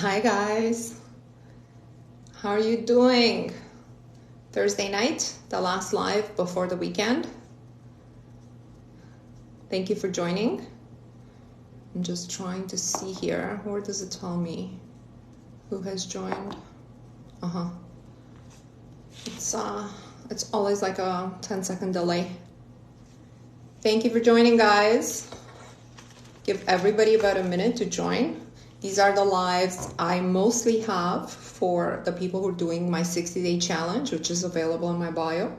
Hi guys, how are you doing? Thursday night, the last live before the weekend. Thank you for joining. I'm just trying to see here. Where does it tell me who has joined? It's always like a 10-second delay. Thank you for joining, guys. Give everybody about a minute to join. These are the lives I mostly have for the people who are doing my 60-day challenge, which is available in my bio.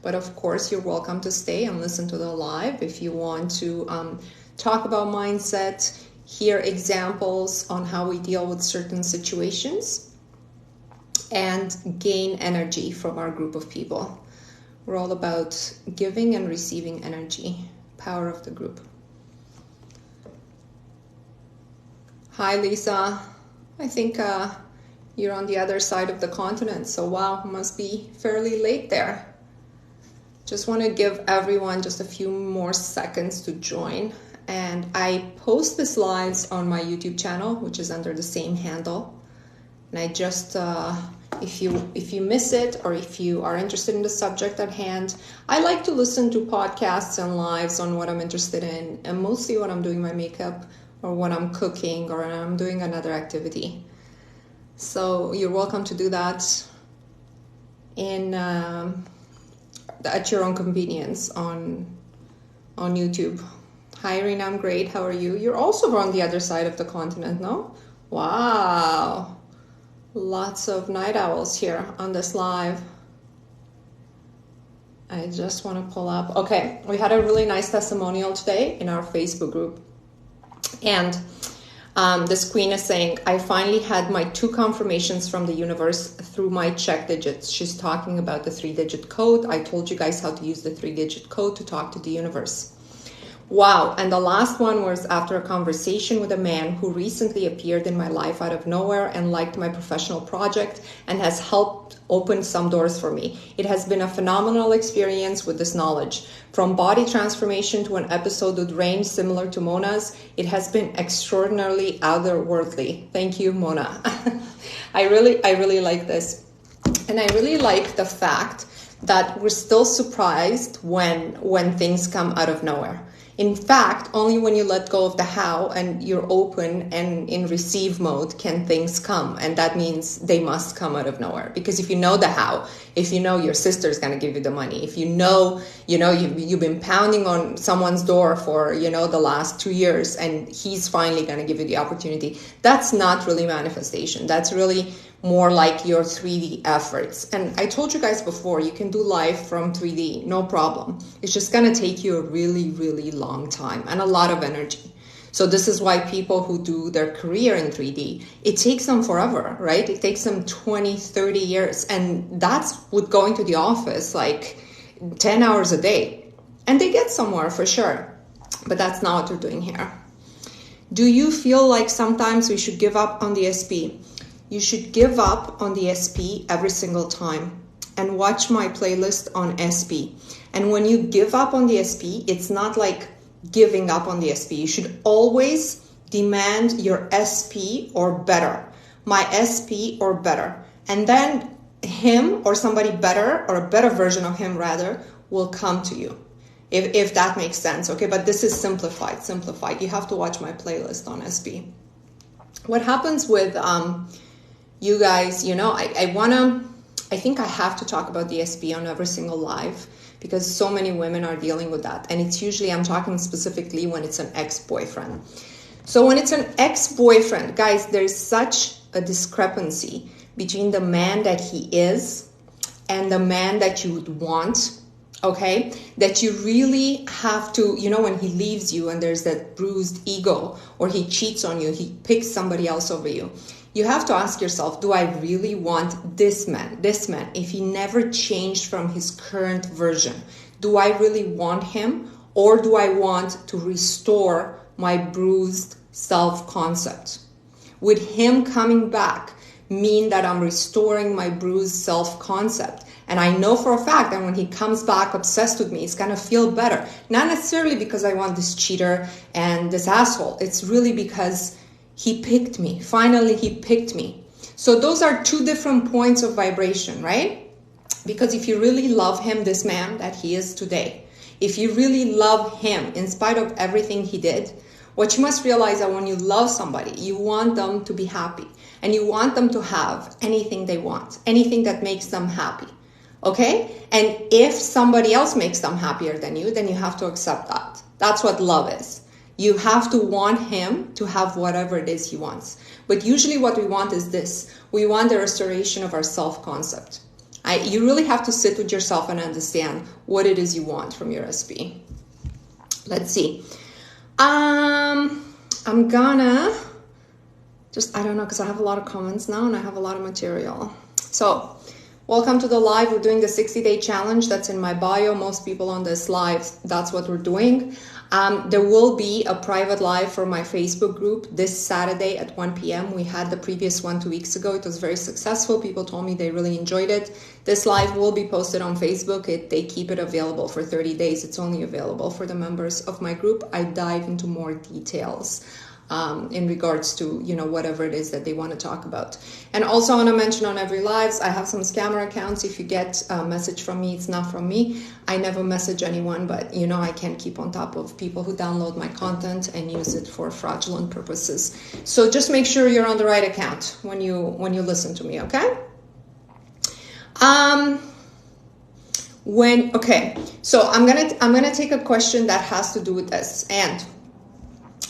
But of course, you're welcome to stay and listen to the live if you want to talk about mindset, hear examples on how we deal with certain situations, and gain energy from our group of people. We're all about giving and receiving energy, power of the group. Hi, Lisa. I think you're on the other side of the continent, so wow, must be fairly late there. Just want to give everyone just a few more seconds to join. And I post this lives on my YouTube channel, which is under the same handle. And I just, if you miss it or if you are interested in the subject at hand, I like to listen to podcasts and lives on what I'm interested in, and mostly when I'm doing my makeup, or when I'm cooking, or I'm doing another activity. So you're welcome to do that at your own convenience on YouTube. Hi, Irina, I'm great. How are you? You're also on the other side of the continent, no? Wow. Lots of night owls here on this live. I just want to pull up. Okay, we had a really nice testimonial today in our Facebook group. And this queen is saying, I finally had my 2 confirmations from the universe through my check digits. She's talking about the 3-digit code. I told you guys how to use the 3-digit code to talk to the universe. Wow. And the last one was after a conversation with a man who recently appeared in my life out of nowhere and liked my professional project and has helped open some doors for me. It has been a phenomenal experience with this knowledge. From body transformation to an episode with range similar to Mona's, it has been extraordinarily otherworldly. Thank you, Mona. I really like this. And I really like the fact that we're still surprised when things come out of nowhere. In fact, only when you let go of the how and you're open and in receive mode can things come. And that means they must come out of nowhere. Because if you know the how, if you know your sister's going to give you the money, if you know you've been pounding on someone's door for, the last 2 years and he's finally going to give you the opportunity, that's not really manifestation. That's really more like your 3D efforts. And I told you guys before, you can do live from 3D, no problem. It's just going to take you a really, really long time and a lot of energy. So this is why people who do their career in 3D, it takes them forever, right? It takes them 20, 30 years. And that's with going to the office like 10 hours a day. And they get somewhere for sure. But that's not what we're doing here. Do you feel like sometimes we should give up on the SP? You should give up on the SP every single time and watch my playlist on SP. And when you give up on the SP, it's not like giving up on the SP. You should always demand your SP or better. My SP or better. And then him or somebody better, or a better version of him rather, will come to you. If that makes sense, okay? But this is simplified. You have to watch my playlist on SP. What happens with you guys, I think I have to talk about the SP on every single live because so many women are dealing with that. And it's usually, I'm talking specifically when it's an ex-boyfriend. So when it's an ex-boyfriend, guys, there's such a discrepancy between the man that he is and the man that you would want, okay? That you really have to, when he leaves you and there's that bruised ego, or he cheats on you, he picks somebody else over you. You have to ask yourself, do I really want this man, if he never changed from his current version? Do I really want him, or do I want to restore my bruised self-concept? Would him coming back mean that I'm restoring my bruised self-concept? And I know for a fact that when he comes back obsessed with me, it's going to feel better. Not necessarily because I want this cheater and this asshole. It's really because he picked me. Finally, he picked me. So those are two different points of vibration, right? Because if you really love him, this man that he is today, if you really love him in spite of everything he did, what you must realize that when you love somebody, you want them to be happy and you want them to have anything they want, anything that makes them happy. Okay? And if somebody else makes them happier than you, then you have to accept that. That's what love is. You have to want him to have whatever it is he wants. But usually what we want is this. We want the restoration of our self-concept. You really have to sit with yourself and understand what it is you want from your SP. Let's see. I'm gonna I don't know, because I have a lot of comments now and I have a lot of material. So, welcome to the live. We're doing the 60-day challenge. That's in my bio. Most people on this live, that's what we're doing. There will be a private live for my Facebook group this Saturday at 1 p.m. We had the previous one 2 weeks ago. It was very successful. People told me they really enjoyed it. This live will be posted on Facebook. They keep it available for 30 days. It's only available for the members of my group. I dive into more details in regards to, whatever it is that they want to talk about. And also I want to mention on every lives, I have some scammer accounts. If you get a message from me, it's not from me. I never message anyone, but I can't keep on top of people who download my content and use it for fraudulent purposes. So just make sure you're on the right account when you listen to me, okay? So I'm gonna take a question that has to do with this, and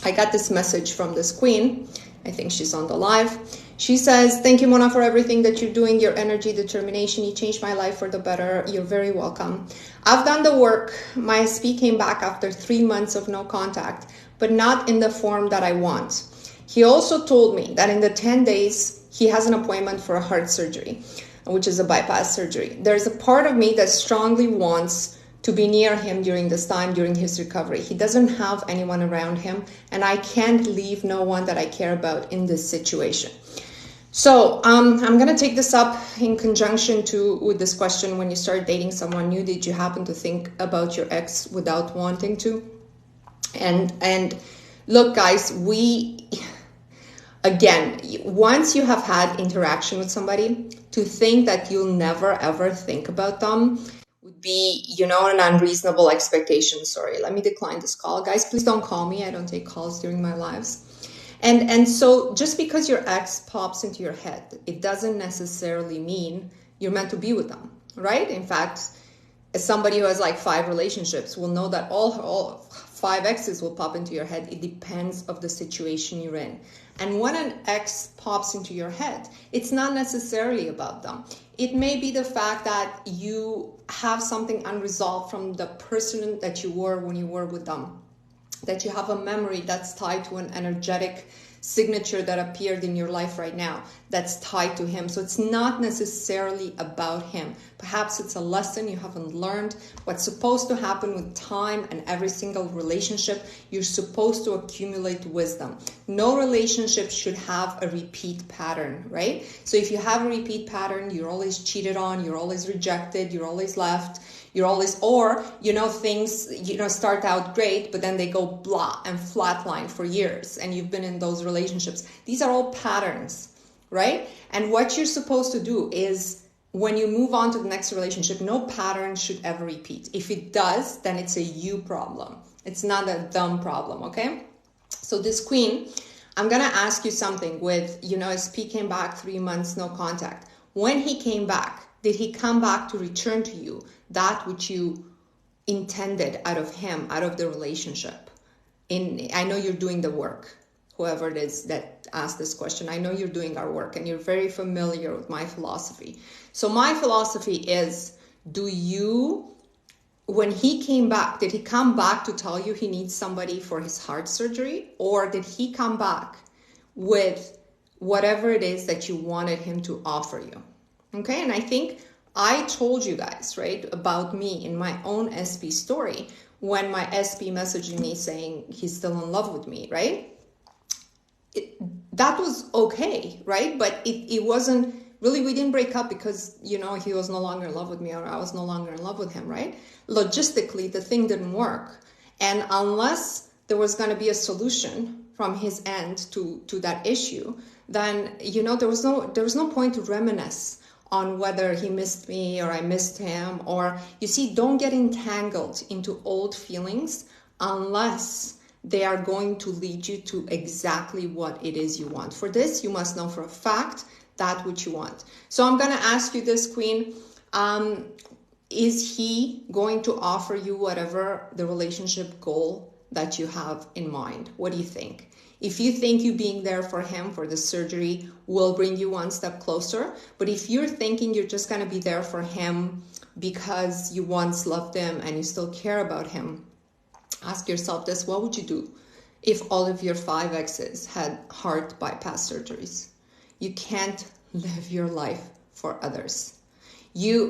I got this message from this queen. I think she's on the live. She says, thank you, Mona, for everything that you're doing, your energy, determination. You changed my life for the better. You're very welcome. I've done the work. My SP came back after 3 months of no contact, but not in the form that I want. He also told me that in the 10 days, he has an appointment for a heart surgery, which is a bypass surgery. There's a part of me that strongly wants to be near him during this time, during his recovery. He doesn't have anyone around him, and I can't leave no one that I care about in this situation. So I'm going to take this up in conjunction with this question. When you start dating someone new, did you happen to think about your ex without wanting to? And look, guys, again, once you have had interaction with somebody, to think that you'll never ever think about them would be, an unreasonable expectation. Sorry, let me decline this call. Guys, please don't call me. I don't take calls during my lives. And so just because your ex pops into your head, it doesn't necessarily mean you're meant to be with them, right? In fact, as somebody who has like 5 relationships will know that all 5 exes will pop into your head. It depends of the situation you're in. And when an ex pops into your head, it's not necessarily about them. It may be the fact that you have something unresolved from the person that you were when you were with them, that you have a memory that's tied to an energetic signature that appeared in your life right now that's tied to him. So it's not necessarily about him. Perhaps it's a lesson you haven't learned. What's supposed to happen with time and every single relationship, you're supposed to accumulate wisdom. No relationship should have a repeat pattern, right? So if you have a repeat pattern, you're always cheated on, you're always rejected, you're always left, you're always, or, things, start out great, but then they go blah and flatline for years, and you've been in those relationships. These are all patterns, right? And what you're supposed to do is, when you move on to the next relationship, no pattern should ever repeat. If it does, then it's a you problem. It's not a them problem, okay? So this queen, I'm going to ask you something with, SP came back 3 months, no contact. When he came back, did he come back to return to you that which you intended out of him, out of the relationship? I know you're doing the work, whoever it is that asked this question. I know you're doing our work and you're very familiar with my philosophy. So my philosophy is, when he came back, did he come back to tell you he needs somebody for his heart surgery? Or did he come back with whatever it is that you wanted him to offer you? Okay, and I think I told you guys, right, about me in my own SP story, when my SP messaged me saying he's still in love with me, right? That was okay, right? But it wasn't really, we didn't break up because, he was no longer in love with me or I was no longer in love with him, right? Logistically, the thing didn't work. And unless there was going to be a solution from his end to that issue, then, you know, there was no point to reminisce on whether he missed me or I missed him. Or, you see, don't get entangled into old feelings unless they are going to lead you to exactly what it is you want. For this, you must know for a fact that which you want. So I'm going to ask you this, Queen. Is he going to offer you whatever the relationship goal that you have in mind? What do you think? If you think you being there for him for the surgery will bring you one step closer, but if you're thinking you're just going to be there for him because you once loved him and you still care about him, ask yourself this: what would you do if all of your 5 exes had heart bypass surgeries? You can't live your life for others.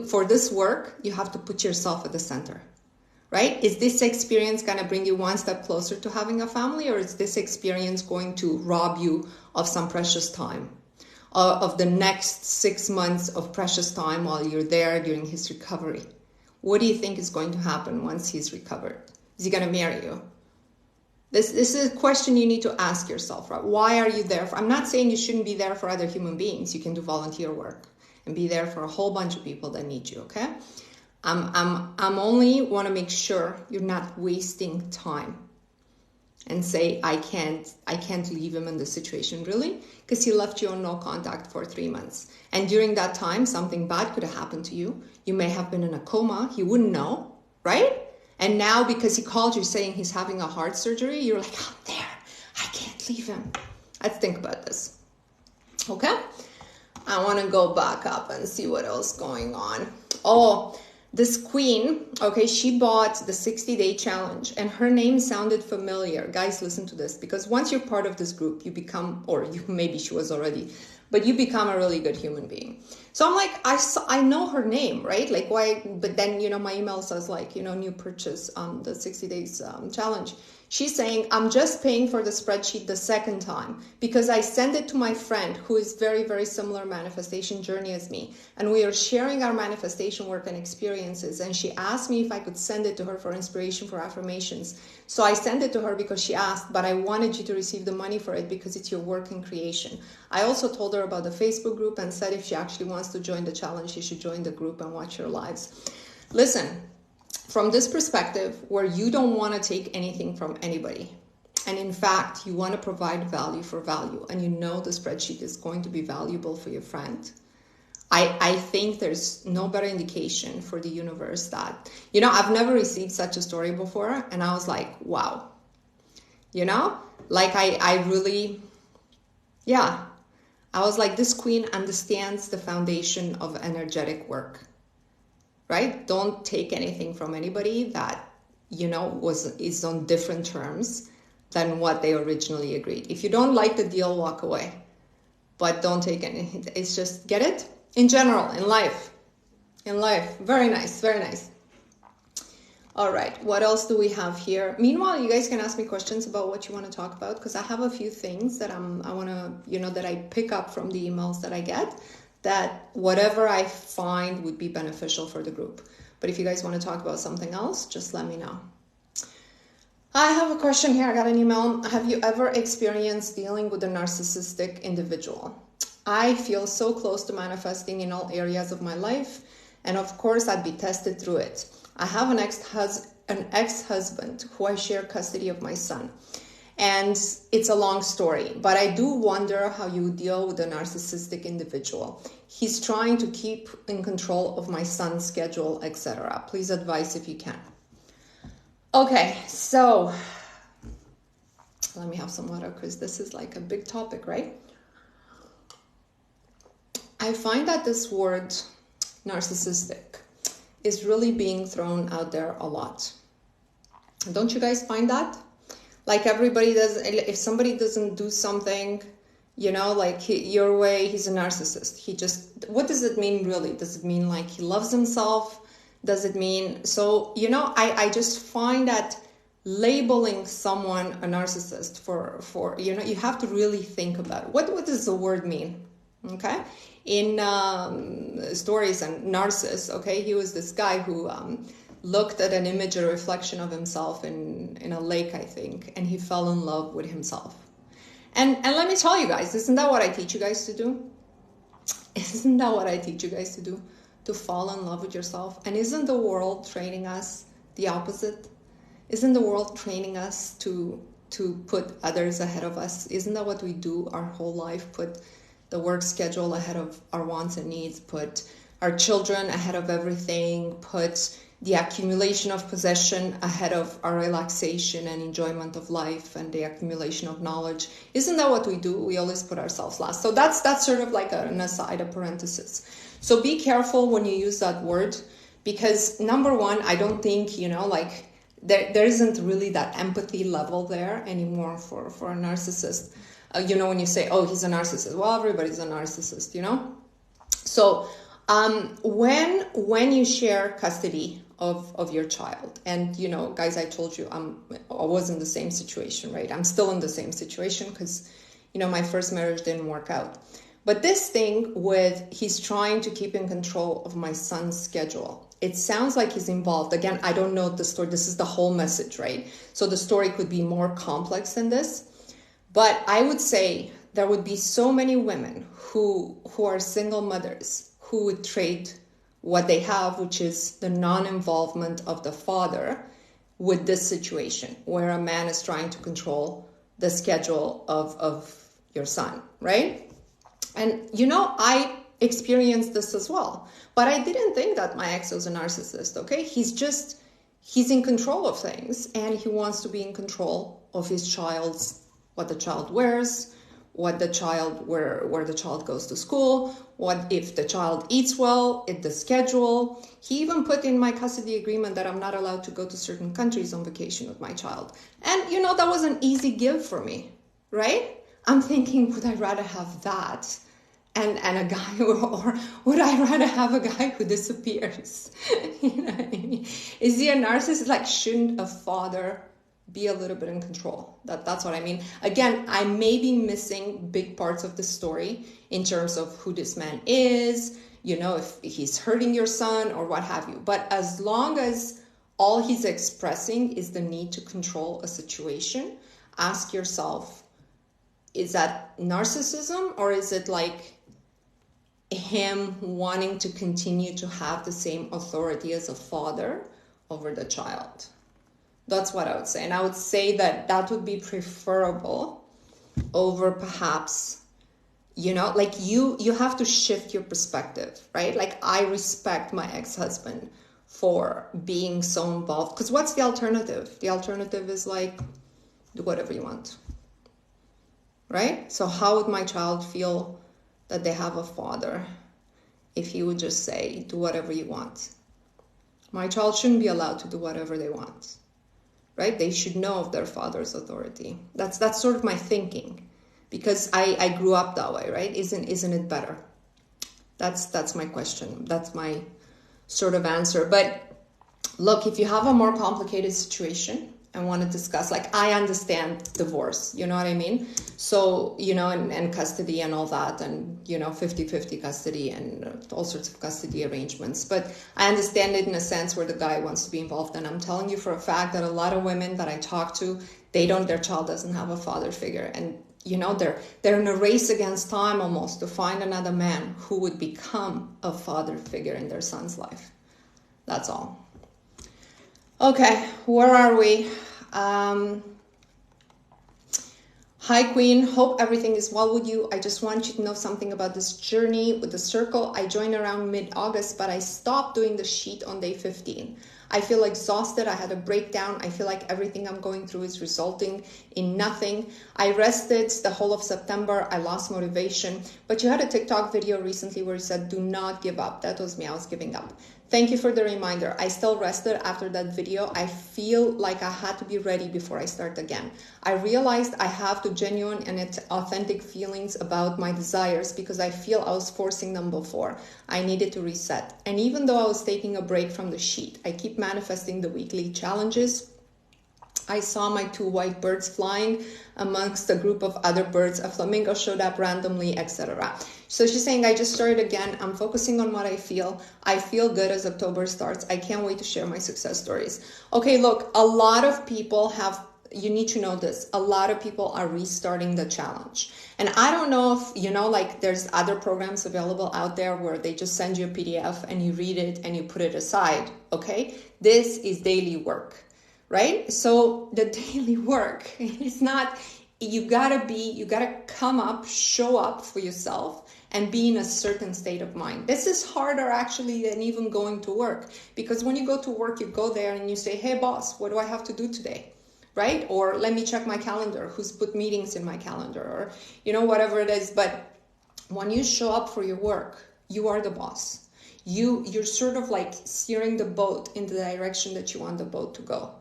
For this work, you have to put yourself at the center. Right? Is this experience going to bring you one step closer to having a family, or is this experience going to rob you of some precious time, of the next 6 months of precious time while you're there during his recovery? What do you think is going to happen once he's recovered? Is he going to marry you? This is a question you need to ask yourself, right? Why are you there? I'm not saying you shouldn't be there for other human beings. You can do volunteer work and be there for a whole bunch of people that need you, okay? I'm only want to make sure you're not wasting time and say, I can't leave him in this situation. Really? Because he left you on no contact for 3 months. And during that time, something bad could have happened to you. You may have been in a coma. He wouldn't know, right? And now because he called you saying he's having a heart surgery, you're like, I'm there. I can't leave him. Let's think about this. Okay? I want to go back up and see what else is going on. Oh, this queen, okay, she bought the 60-day challenge and her name sounded familiar. Guys, listen to this, because once you're part of this group, you become, or you, maybe she was already, but you become a really good human being. So I'm like, I know her name, right? Like, why? But then, you know, my email says like, you know, new purchase, the 60 days challenge. She's saying, I'm just paying for the spreadsheet the second time because I sent it to my friend who is very, very similar manifestation journey as me. And we are sharing our manifestation work and experiences. And she asked me if I could send it to her for inspiration for affirmations. So I sent it to her because she asked, but I wanted you to receive the money for it because it's your work and creation. I also told her about the Facebook group and said if she actually wants to join the challenge, she should join the group and watch her lives. Listen. From this perspective, where you don't want to take anything from anybody, and in fact, you want to provide value for value, and you know the spreadsheet is going to be valuable for your friend, I think there's no better indication for the universe that, you know, I've never received such a story before, and I was like, wow, you know, like I really, yeah, I was like, this queen understands the foundation of energetic work. Right? Don't take anything from anybody that, you know, is on different terms than what they originally agreed. If you don't like the deal, walk away. But don't take anything. It's just, get it? In general, in life. In life. Very nice. Very nice. All right. What else do we have here? Meanwhile, you guys can ask me questions about what you want to talk about, because I have a few things that I want to, you know, that I pick up from the emails that I get, that whatever I find would be beneficial for the group. But if you guys want to talk about something else, just let me know. I have a question here. I got an email. Have you ever experienced dealing with a narcissistic individual? I feel so close to manifesting in all areas of my life, and of course I'd be tested through it. I have an ex-husband who I share custody of my son. And it's a long story, but I do wonder how you deal with a narcissistic individual. He's trying to keep in control of my son's schedule, etc. Please advise if you can. Okay, so let me have some water because this is like a big topic, right? I find that this word narcissistic is really being thrown out there a lot. Don't you guys find that? Like everybody does, if somebody doesn't do something, you know, like your way, he's a narcissist. He just, what does it mean really? Does it mean like he loves himself? Does it mean, so, you know, I just find that labeling someone a narcissist for you know, you have to really think about it. What does the word mean? Okay. In stories and Narcissus, okay, he was this guy who looked at an image, a reflection of himself in a lake, I think, and he fell in love with himself. And let me tell you guys, isn't that what I teach you guys to do? Isn't that what I teach you guys to do? To fall in love with yourself? And isn't the world training us the opposite? Isn't the world training us to put others ahead of us? Isn't that what we do our whole life? Put the work schedule ahead of our wants and needs, put our children ahead of everything, put the accumulation of possession ahead of our relaxation and enjoyment of life and the accumulation of knowledge. Isn't that what we do? We always put ourselves last. So that's sort of like an aside, a parenthesis. So be careful when you use that word, because number one, I don't think, like there isn't really that empathy level there anymore for a narcissist. When you say, oh, he's a narcissist. Well, everybody's a narcissist, So when you share custody of your child, and guys, I told you I was in the same situation, right? I'm still in the same situation because my first marriage didn't work out. But this thing with he's trying to keep in control of my son's schedule, it sounds like he's involved. Again, I don't know the story. This is the whole message, right? So the story could be more complex than this. But I would say there would be so many women who are single mothers who would trade what they have, which is the non-involvement of the father, with this situation where a man is trying to control the schedule of your son, right? And I experienced this as well, but I didn't think that my ex was a narcissist, okay? He's in control of things, and he wants to be in control of his what the child wears, where the child goes to school, what if the child eats well, the schedule. He even put in my custody agreement that I'm not allowed to go to certain countries on vacation with my child. And that was an easy give for me, right? I'm thinking, would I rather have that and a guy, or would I rather have a guy who disappears? You know what I mean? Is he a narcissist? Like, shouldn't a father be a little bit in control? That's what I mean. Again, I may be missing big parts of the story in terms of who this man is, if he's hurting your son or what have you. But as long as all he's expressing is the need to control a situation, ask yourself, is that narcissism, or is it like him wanting to continue to have the same authority as a father over the child? That's what I would say. And I would say that would be preferable over perhaps, like you have to shift your perspective, right? Like, I respect my ex-husband for being so involved, because what's the alternative? The alternative is like, do whatever you want, right? So how would my child feel that they have a father if he would just say, do whatever you want? My child shouldn't be allowed to do whatever they want, right? They should know of their father's authority. That's sort of my thinking, because I grew up that way, right? Isn't it better? That's my question. That's my sort of answer. But look, if you have a more complicated situation and want to discuss, like, I understand divorce, you know what I mean? So, and custody and all that, and, 50-50 custody and all sorts of custody arrangements. But I understand it in a sense where the guy wants to be involved. And I'm telling you for a fact that a lot of women that I talk to, their child doesn't have a father figure. And, they're in a race against time almost to find another man who would become a father figure in their son's life. That's all. Okay, where are we? Hi, Queen. Hope everything is well with you. I just want you to know something about this journey with the circle. I joined around mid-August, but I stopped doing the sheet on day 15. I feel exhausted. I had a breakdown. I feel like everything I'm going through is resulting in nothing. I rested the whole of September. I lost motivation. But you had a TikTok video recently where you said, do not give up. That was me. I was giving up. Thank you for the reminder. I still rested after that video. I feel like I had to be ready before I start again. I realized I have the genuine and authentic feelings about my desires because I feel I was forcing them before. I needed to reset. And even though I was taking a break from the sheet, I keep manifesting the weekly challenges I saw my 2 white birds flying amongst a group of other birds. A flamingo showed up randomly, etc. So she's saying, I just started again. I'm focusing on what I feel. I feel good as October starts. I can't wait to share my success stories. Okay, look, a lot of people have, you need to know this, a lot of people are restarting the challenge. And I don't know if, you know, like there's other programs available out there where they just send you a PDF and you read it and you put it aside, okay? This is daily work, right? So the daily work is not, you gotta come up, show up for yourself and be in a certain state of mind. This is harder actually than even going to work, because when you go to work, you go there and you say, hey boss, what do I have to do today? Right? Or let me check my calendar, who's put meetings in my calendar, or, you know, whatever it is. But when you show up for your work, you are the boss. You're sort of like steering the boat in the direction that you want the boat to go.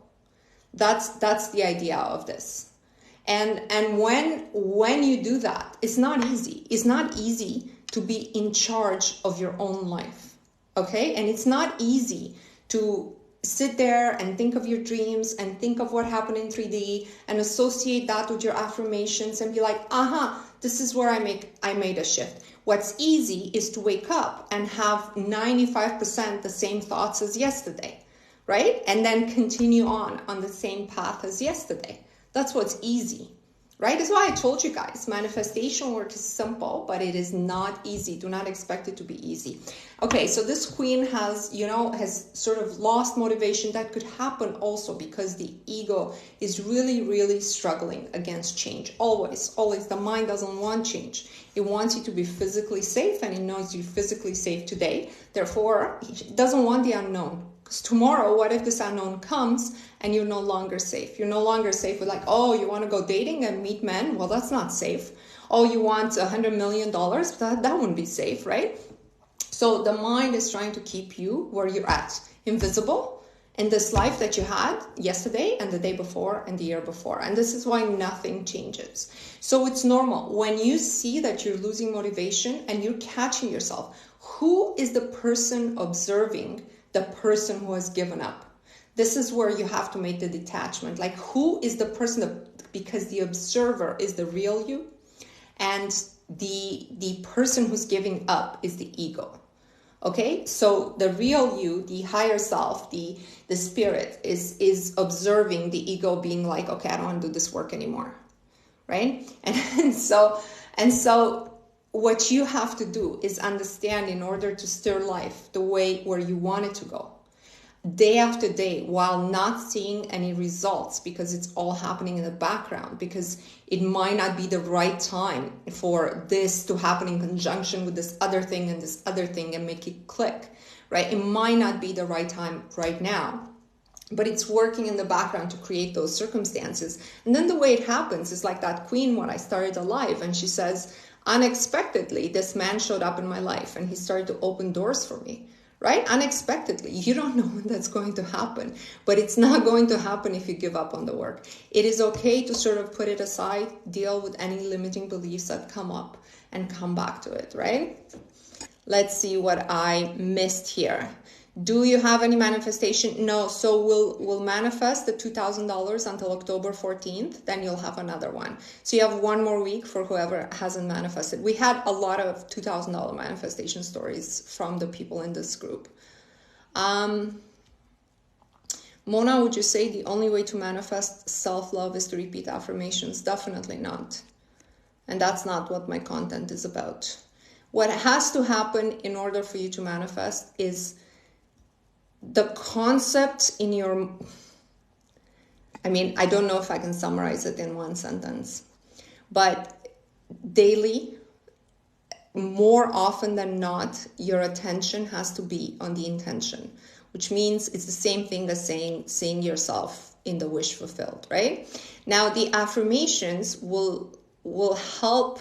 That's the idea of this. And when you do that, it's not easy. It's not easy to be in charge of your own life. Okay? And it's not easy to sit there and think of your dreams and think of what happened in 3D and associate that with your affirmations and be like, this is where I made a shift. What's easy is to wake up and have 95% the same thoughts as yesterday, right? And then continue on the same path as yesterday. That's what's easy, right? That's why I told you guys, manifestation work is simple, but it is not easy. Do not expect it to be easy. Okay, so this queen has sort of lost motivation. That could happen also because the ego is really, really struggling against change. Always, the mind doesn't want change. It wants you to be physically safe, and it knows you're physically safe today. Therefore, it doesn't want the unknown. Because tomorrow, what if this unknown comes and you're no longer safe? You're no longer safe with like, oh, you want to go dating and meet men? Well, that's not safe. Oh, you want $100 million? That wouldn't be safe, right? So the mind is trying to keep you where you're at, invisible in this life that you had yesterday and the day before and the year before. And this is why nothing changes. So it's normal. When you see that you're losing motivation and you're catching yourself, who is the person observing the person who has given up? This is where you have to make the detachment. Like, who is the person because the observer is the real you, and the person who's giving up is the ego. Okay, so the real you, the higher self, the spirit is observing the ego being like, okay, I don't want to do this work anymore, right? And so what you have to do is understand, in order to steer life the way where you want it to go, day after day, while not seeing any results, because it's all happening in the background, because it might not be the right time for this to happen in conjunction with this other thing and this other thing and make it click, right? It might not be the right time right now, but it's working in the background to create those circumstances. And then the way it happens is like that queen when I started alive, and she says, unexpectedly, this man showed up in my life and he started to open doors for me. Right? Unexpectedly. You don't know when that's going to happen, but it's not going to happen if you give up on the work. It is okay to sort of put it aside, deal with any limiting beliefs that come up and come back to it, right? Let's see what I missed here. Do you have any manifestation? No. So we'll manifest the $2,000 until October 14th. Then you'll have another one. So you have one more week for whoever hasn't manifested. We had a lot of $2,000 manifestation stories from the people in this group. Mona, would you say the only way to manifest self-love is to repeat affirmations? Definitely not. And that's not what my content is about. What has to happen in order for you to manifest is the concept in your, I don't know if I can summarize it in one sentence, but daily, more often than not, your attention has to be on the intention, which means it's the same thing as seeing yourself in the wish fulfilled, right? Now, the affirmations will help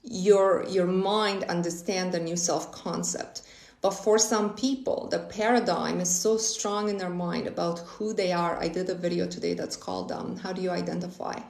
your mind understand the new self-concept. But for some people, the paradigm is so strong in their mind about who they are. I did a video today that's called How Do You Identify?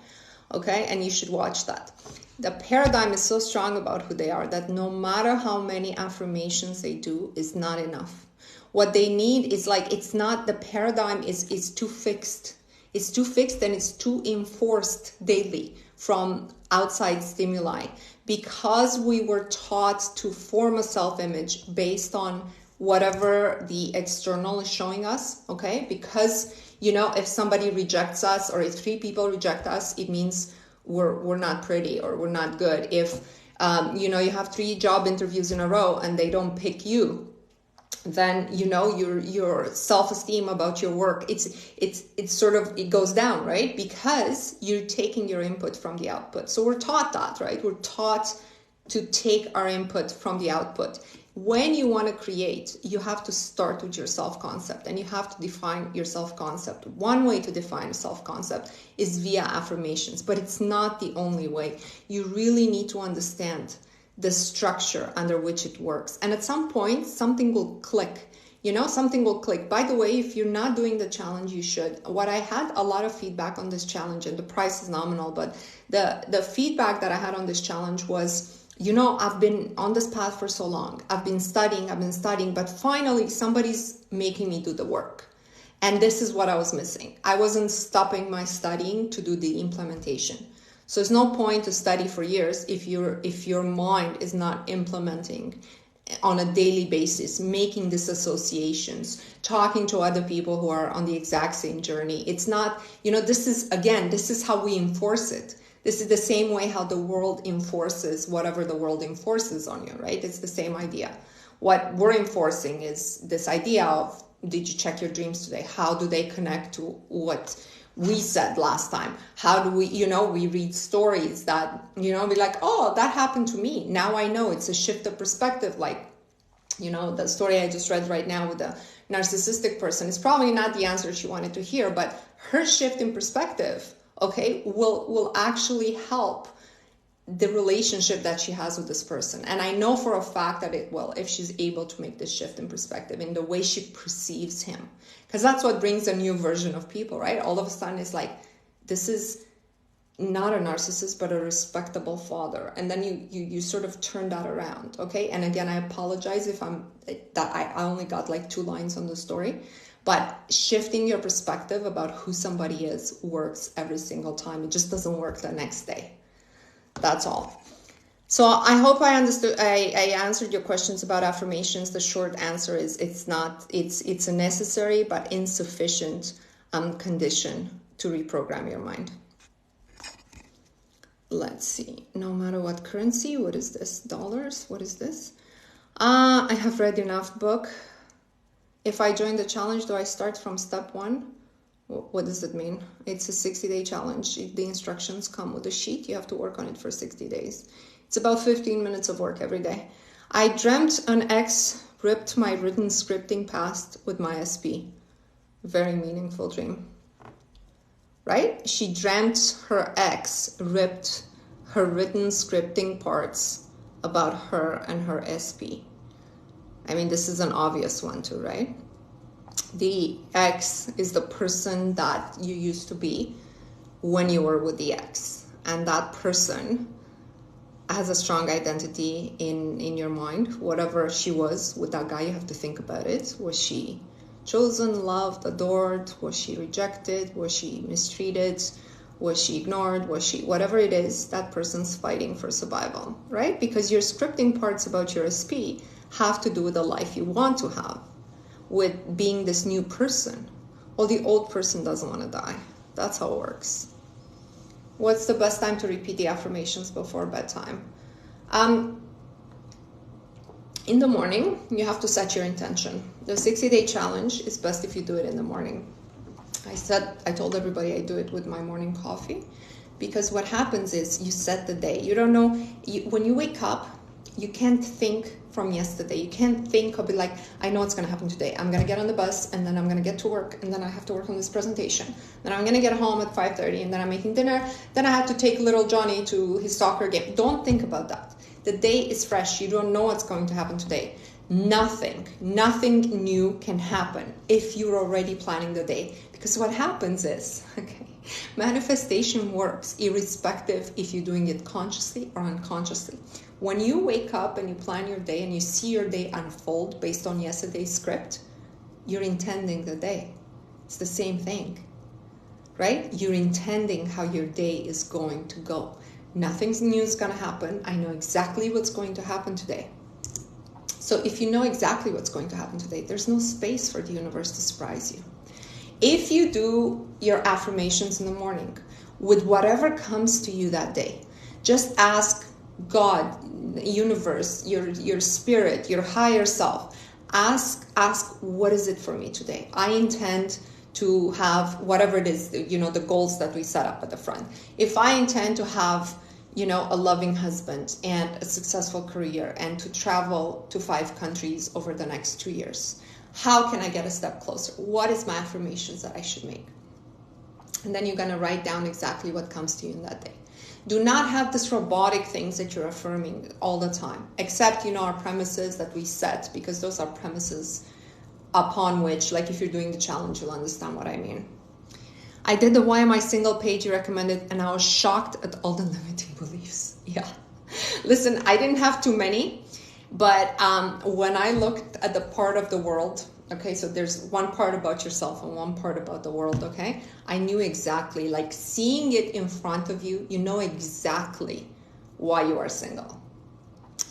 Okay, and you should watch that. The paradigm is so strong about who they are that no matter how many affirmations they do is not enough. What they need is like, it's not, the paradigm is too fixed. It's too fixed and it's too enforced daily from outside stimuli, because we were taught to form a self-image based on whatever the external is showing us, okay? Because, you know, if somebody rejects us, or if 3 people reject us, it means we're not pretty or we're not good. If, you know, you have 3 job interviews in a row and they don't pick you, then, you know, your self-esteem about your work, it's sort of, it goes down, right? Because you're taking your input from the output. So we're taught that, right? We're taught to take our input from the output. When you want to create, you have to start with your self-concept, and you have to define your self-concept. One way to define a self-concept is via affirmations, but it's not the only way. You really need to understand the structure under which it works. And at some point, something will click. You know, something will click. By the way, if you're not doing the challenge, you should. What I had a lot of feedback on this challenge, and the price is nominal, but the feedback that I had on this challenge was, you know, I've been on this path for so long. I've been studying, but finally somebody's making me do the work. And this is what I was missing. I wasn't stopping my studying to do the implementation. So there's no point to study for years if your mind is not implementing on a daily basis, making these associations, talking to other people who are on the exact same journey. It's not, you know, this is how we enforce it. This is the same way how the world enforces whatever the world enforces on you, right? It's the same idea. What we're enforcing is this idea of, did you check your dreams today? How do they connect to what we said last time? How do we, you know, we read stories that, you know, be like, oh, that happened to me. Now I know. It's a shift of perspective. Like, you know, the story I just read right now with the narcissistic person is probably not the answer she wanted to hear, but her shift in perspective, okay, will actually help the relationship that she has with this person. And I know for a fact that it will, if she's able to make this shift in perspective in the way she perceives him. Because that's what brings a new version of people, right? All of a sudden it's like, this is not a narcissist, but a respectable father. And then you sort of turn that around, okay? And again, I apologize if I only got like 2 lines on the story. But shifting your perspective about who somebody is works every single time. It just doesn't work the next day. That's all. So I hope I understood. I answered your questions about affirmations. The short answer is it's a necessary but insufficient condition to reprogram your mind. Let's see. No matter what currency, what is this? Dollars? What is this? I have read enough book. If I join the challenge, do I start from step 1? What does it mean? It's a 60-day challenge. The instructions come with a sheet. You have to work on it for 60 days. It's about 15 minutes of work every day. I dreamt an ex ripped my written scripting past with my SP. Very meaningful dream. Right? She dreamt her ex ripped her written scripting parts about her and her SP. I mean, this is an obvious one too, right? The ex is the person that you used to be when you were with the ex. And that person has a strong identity in your mind. Whatever she was with that guy, you have to think about it. Was she chosen, loved, adored? Was she rejected? Was she mistreated? Was she ignored? Was she, whatever it is, that person's fighting for survival, right? Because your scripting parts about your SP have to do with the life you want to have, with being this new person. Well, the old person doesn't want to die. That's how it works. What's the best time to repeat the affirmations before bedtime? In the morning, you have to set your intention. The 60-day challenge is best if you do it in the morning. I told everybody I do it with my morning coffee, because what happens is you set the day. You don't know, when you wake up, you can't think from yesterday. You can't think of it like, I know what's going to happen today. I'm going to get on the bus, and then I'm going to get to work, and then I have to work on this presentation. Then I'm going to get home at 5:30, and then I'm making dinner. Then I have to take little Johnny to his soccer game. Don't think about that. The day is fresh. You don't know what's going to happen today. Nothing new can happen if you're already planning the day. Because what happens is, manifestation works irrespective if you're doing it consciously or unconsciously. When you wake up and you plan your day and you see your day unfold based on yesterday's script, you're intending the day. It's the same thing, right? You're intending how your day is going to go. Nothing new is going to happen. I know exactly what's going to happen today. So if you know exactly what's going to happen today, there's no space for the universe to surprise you. If you do your affirmations in the morning with whatever comes to you that day, just ask God, universe, your spirit, your higher self, ask what is it for me today? I intend to have whatever it is, the goals that we set up at the front. If I intend to have, a loving husband and a successful career and to travel to 5 countries over the next 2 years, how can I get a step closer? What is my affirmations that I should make? And then you're going to write down exactly what comes to you in that day. Do not have this robotic things that you're affirming all the time, except, our premises that we set, because those are premises upon which, like if you're doing the challenge, you'll understand what I mean. I did the Why Am I Single page you recommended, and I was shocked at all the limiting beliefs. Yeah. Listen, I didn't have too many, but when I looked at the part of the world, okay, so there's one part about yourself and one part about the world, okay? I knew exactly, like seeing it in front of you, you know exactly why you are single.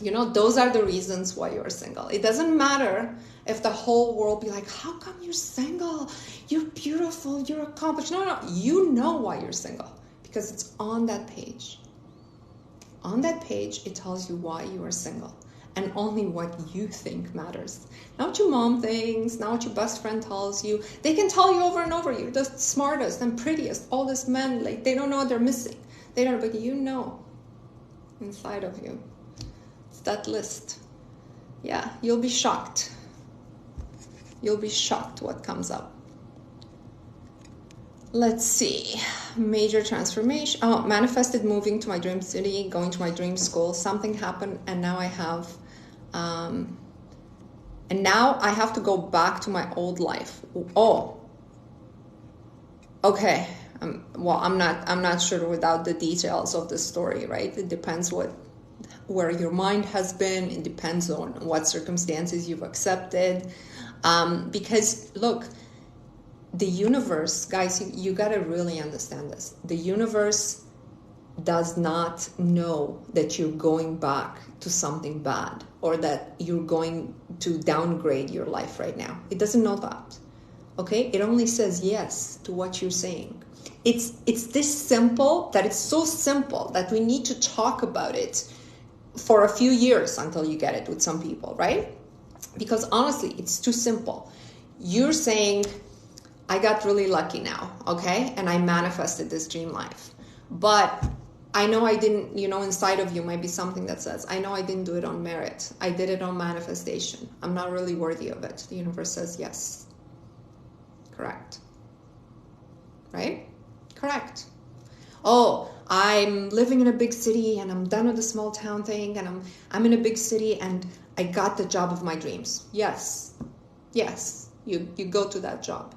Those are the reasons why you are single. It doesn't matter if the whole world be like, how come you're single? You're beautiful, you're accomplished. No, you know why you're single because it's on that page. On that page, it tells you why you are single and only what you think matters. Not what your mom thinks, not what your best friend tells you. They can tell you over and over, you're the smartest and prettiest. All these men, like, they don't know what they're missing. They don't, but you know inside of you. It's that list. Yeah, you'll be shocked. You'll be shocked what comes up. Let's see. Major transformation. Oh, manifested moving to my dream city, going to my dream school. Something happened, and now I have, and now I have to go back to my old life. Oh, okay. Well, I'm not sure without the details of the story, right? It depends where your mind has been. It depends on what circumstances you've accepted. Because look, the universe, guys, you got to really understand this. The universe does not know that you're going back to something bad or that you're going to downgrade your life right now. It doesn't know that. Okay? It only says yes to what you're saying. It's this simple, that it's so simple that we need to talk about it for a few years until you get it with some people, right? Because honestly, it's too simple. You're saying, I got really lucky now, okay? And I manifested this dream life. But I know I didn't, inside of you might be something that says, I know I didn't do it on merit. I did it on manifestation. I'm not really worthy of it. The universe says yes. Correct. Right? Correct. Oh, I'm living in a big city and I'm done with the small town thing and I'm in a big city and I got the job of my dreams. Yes. Yes. You go to that job.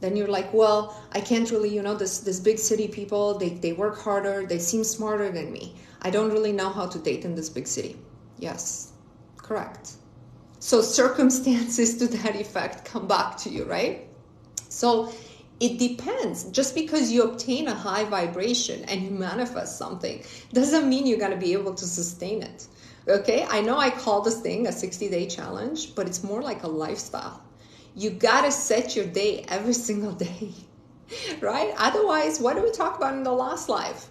Then you're like, well, I can't really, this big city people, they work harder, they seem smarter than me. I don't really know how to date in this big city. Yes, correct. So circumstances to that effect come back to you, right? So it depends. Just because you obtain a high vibration and you manifest something doesn't mean you're going to be able to sustain it. Okay, I know I call this thing a 60-day challenge, but it's more like a lifestyle. You got to set your day every single day, right? Otherwise, what did we talk about in the last live?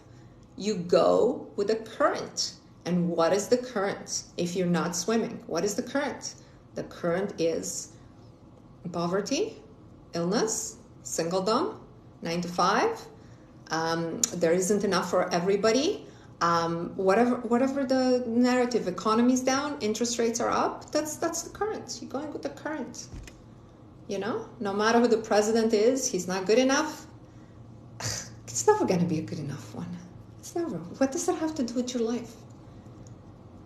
You go with the current. And what is the current if you're not swimming? What is the current? The current is poverty, illness, singledom, 9 to 5. There isn't enough for everybody. Whatever the narrative, economy's down, interest rates are up. That's the current. You're going with the current. No matter who the president is, he's not good enough. It's never going to be a good enough one. It's never. What does that have to do with your life?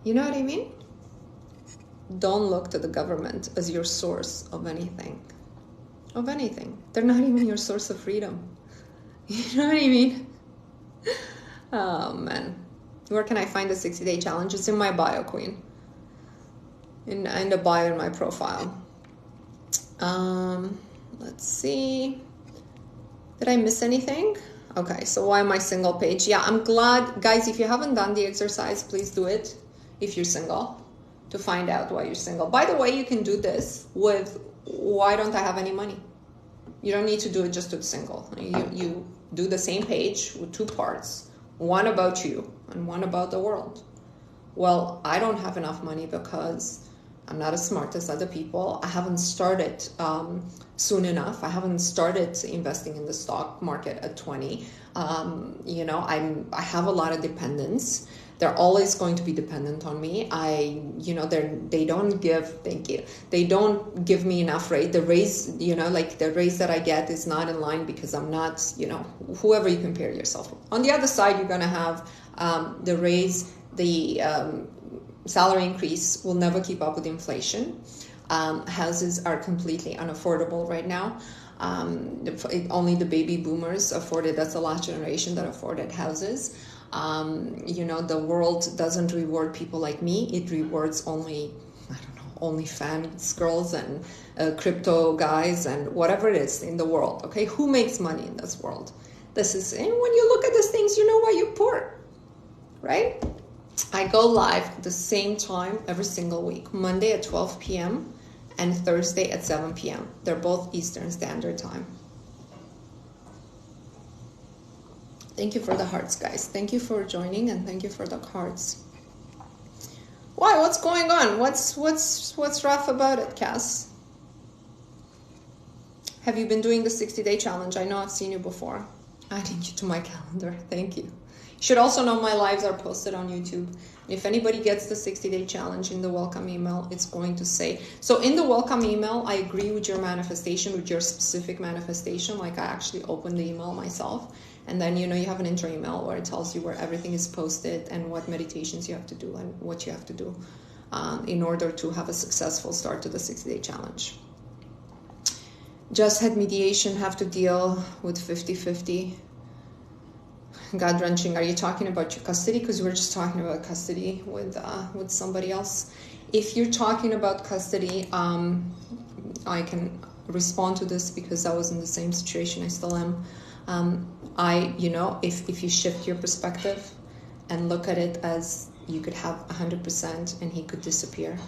You know what I mean? Don't look to the government as your source of anything. Of anything. They're not even your source of freedom. You know what I mean? Oh, man. Where can I find the 60-day challenge? It's in my bio, Queen. In the bio in my profile. Let's see. Did I miss anything? Okay, so why am I single page? Yeah, I'm glad. Guys, if you haven't done the exercise, please do it if you're single, to find out why you're single. By the way, you can do this with why don't I have any money? You don't need to do it just with single. You do the same page with two parts, one about you and one about the world. Well, I don't have enough money because I'm not as smart as other people. I haven't started soon enough. I haven't started investing in the stock market at 20. You know, I have a lot of dependents. They're always going to be dependent on me. You know, they don't give, thank you. They don't give me enough rate. The raise, you know, like the raise that I get is not in line because I'm not, you know, whoever you compare yourself with. On the other side, you're going to have the raise, the salary increase will never keep up with inflation. Houses are completely unaffordable right now. Only the baby boomers afforded, that's the last generation that afforded houses. You know, the world doesn't reward people like me. It rewards only, I don't know, only fans girls and crypto guys and whatever it is in the world. Okay, who makes money in this world? This is, and when you look at these things, you know why you're poor, right? I go live at the same time every single week, Monday at 12 p.m. and Thursday at 7 p.m. They're both Eastern Standard Time. Thank you for the hearts, guys. Thank you for joining and thank you for the cards. Why? What's going on? What's rough about it, Cass? Have you been doing the 60-day challenge? I know I've seen you before. Adding you to my calendar. Thank you. You should also know my lives are posted on YouTube. If anybody gets the 60-day challenge in the welcome email, it's going to say, so in the welcome email, I agree with your manifestation, with your specific manifestation. Like I actually opened the email myself. And then, you know, you have an intro email where it tells you where everything is posted and what meditations you have to do and what you have to do in order to have a successful start to the 60-day challenge. Just had mediation, have to deal with 50-50. God-wrenching. Are you talking about your custody? Because we're just talking about custody with somebody else. If you're talking about custody, I can respond to this because I was in the same situation. I still am. You know, if you shift your perspective and look at it as you could have 100% and he could disappear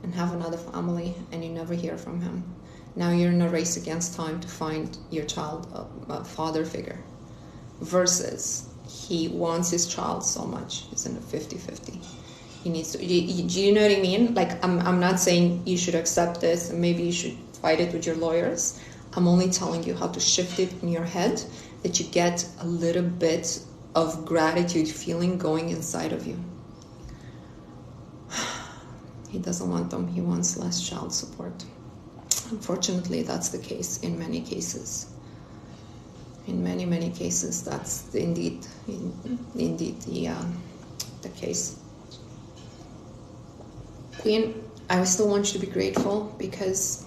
and have another family and you never hear from him. Now you're in a race against time to find your child a father figure versus he wants his child so much. It's in a 50-50. He needs to, do you know what I mean? Like, I'm not saying you should accept this and maybe you should fight it with your lawyers. I'm only telling you how to shift it in your head, that you get a little bit of gratitude feeling going inside of you. He doesn't want them. He wants less child support. Unfortunately, that's the case in many cases. In many, many cases, that's indeed the case. Queen, I still want you to be grateful because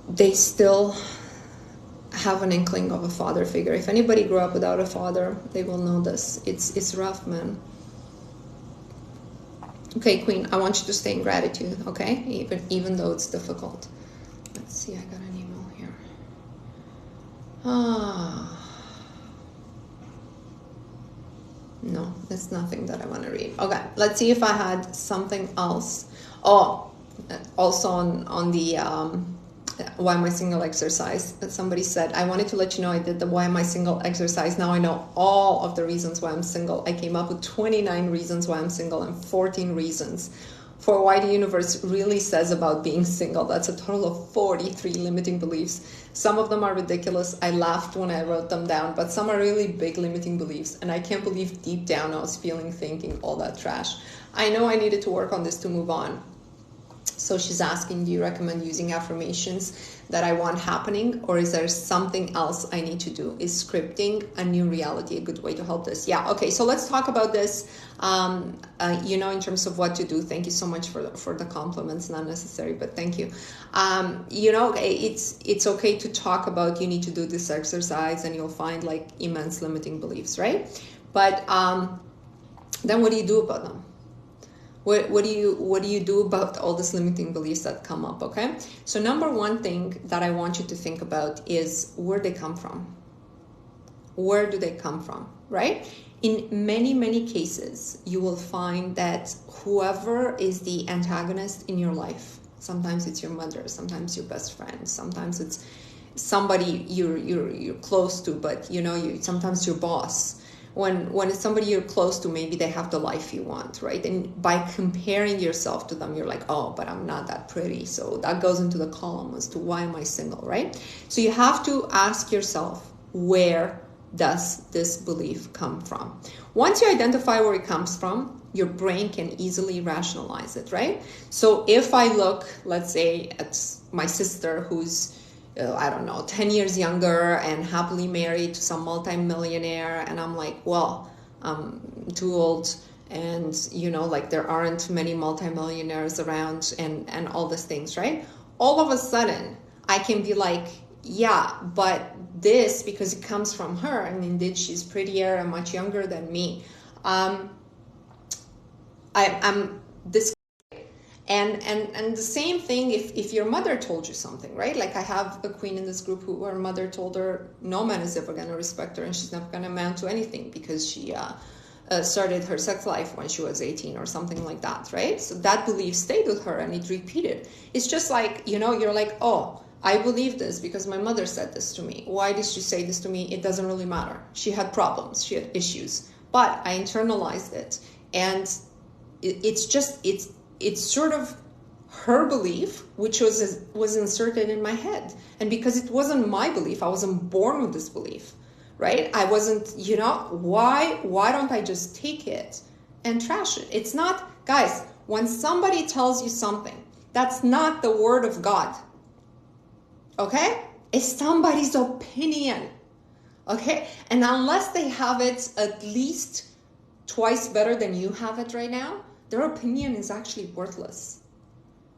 they still have an inkling of a father figure. If anybody grew up without a father, they will know this. It's rough, man. Okay, Queen, I want you to stay in gratitude, okay? Even though it's difficult. Let's see, I got an email here. No, there's nothing that I want to read. Okay, let's see if I had something else. Oh, also on the why am I single exercise. Somebody said, I wanted to let you know I did the why am I single exercise. Now I know all of the reasons why I'm single. I came up with 29 reasons why I'm single and 14 reasons for why the universe really says about being single. That's a total of 43 limiting beliefs. Some of them are ridiculous. I laughed when I wrote them down, but some are really big limiting beliefs. And I can't believe deep down I was thinking all that trash. I know I needed to work on this to move on. So she's asking, do you recommend using affirmations that I want happening, or is there something else I need to do? Is scripting a new reality a good way to help this? Yeah, okay, so let's talk about this, you know, in terms of what to do. Thank you so much for the compliments, not necessary, but thank you. You know, it's okay to talk about you need to do this exercise and you'll find like immense limiting beliefs, right? But then what do you do about them? What do you do about all these limiting beliefs that come up? Okay, so number one thing that I want you to think about is where they come from. Where do they come from, right? In many cases, you will find that whoever is the antagonist in your life, sometimes it's your mother, sometimes your best friend, sometimes it's somebody you're close to, but sometimes your boss. When it's somebody you're close to, maybe they have the life you want, right? And by comparing yourself to them, you're like, oh, but I'm not that pretty. So that goes into the column as to why am I single, right? So you have to ask yourself, where does this belief come from? Once you identify where it comes from, your brain can easily rationalize it, right? So if I look, let's say, at my sister who's 10 years younger and happily married to some multi-millionaire, and I'm like, well, I'm too old, and there aren't many multi-millionaires around, and all these things, right? All of a sudden I can be like, yeah, but this, because it comes from her, and indeed she's prettier and much younger than me, I'm this. And the same thing if your mother told you something, right? Like I have a queen in this group who her mother told her no man is ever going to respect her, and she's never going to amount to anything because she started her sex life when she was 18 or something like that, right? So that belief stayed with her and it repeated. It's just like, you're like, oh, I believe this because my mother said this to me. Why did she say this to me? It doesn't really matter. She had problems, she had issues, but I internalized it, and it's sort of her belief, which was inserted in my head. And because it wasn't my belief, I wasn't born with this belief, right? I wasn't, why don't I just take it and trash it? It's not, guys, when somebody tells you something, that's not the word of God, okay? It's somebody's opinion, okay? And unless they have it at least twice better than you have it right now, their opinion is actually worthless.